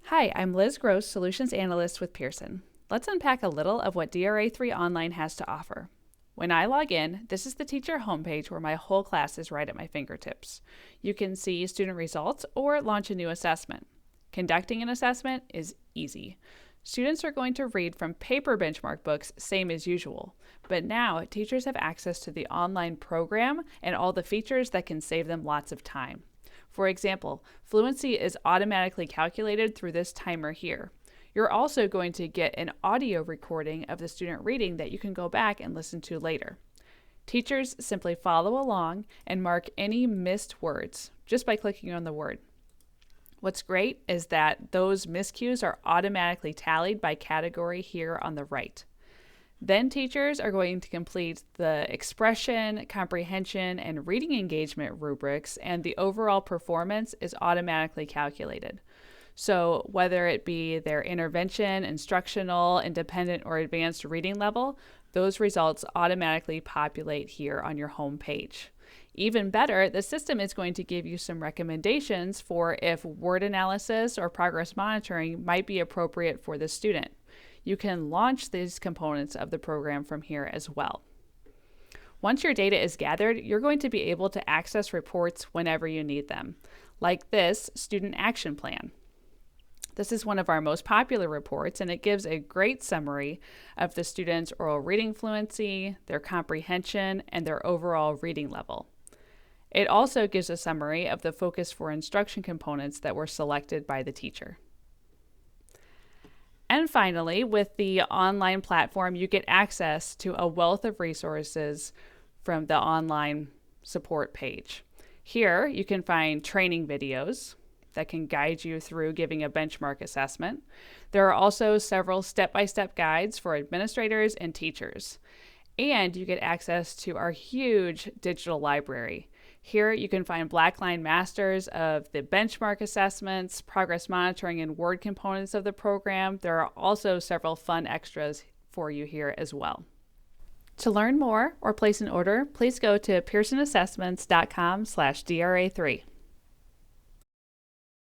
Hi, I'm Liz Gross, Solutions Analyst with Pearson. Let's unpack a little of what DRA3 Online has to offer. When I log in, this is the teacher homepage where my whole class is right at my fingertips. You can see student results or launch a new assessment. Conducting an assessment is easy. Students are going to read from paper benchmark books, same as usual. But now, teachers have access to the online program and all the features that can save them lots of time. For example, fluency is automatically calculated through this timer here. You're also going to get an audio recording of the student reading that you can go back and listen to later. Teachers simply follow along and mark any missed words just by clicking on the word. What's great is that those miscues are automatically tallied by category here on the right. Then teachers are going to complete the expression, comprehension, and reading engagement rubrics, and the overall performance is automatically calculated. So whether it be their intervention, instructional, independent, or advanced reading level, those results automatically populate here on your home page. Even better, the system is going to give you some recommendations for if word analysis or progress monitoring might be appropriate for the student. You can launch these components of the program from here as well. Once your data is gathered, you're going to be able to access reports whenever you need them, like this student action plan. This is one of our most popular reports, and it gives a great summary of the students' oral reading fluency, their comprehension, and their overall reading level. It also gives a summary of the focus for instruction components that were selected by the teacher. And finally, with the online platform, you get access to a wealth of resources from the online support page. Here, you can find training videos that can guide you through giving a benchmark assessment. There are also several step-by-step guides for administrators and teachers. And you get access to our huge digital library. Here you can find blackline masters of the benchmark assessments, progress monitoring, and word components of the program. There are also several fun extras for you here as well. To learn more or place an order, please go to pearsonassessments.com/DRA3.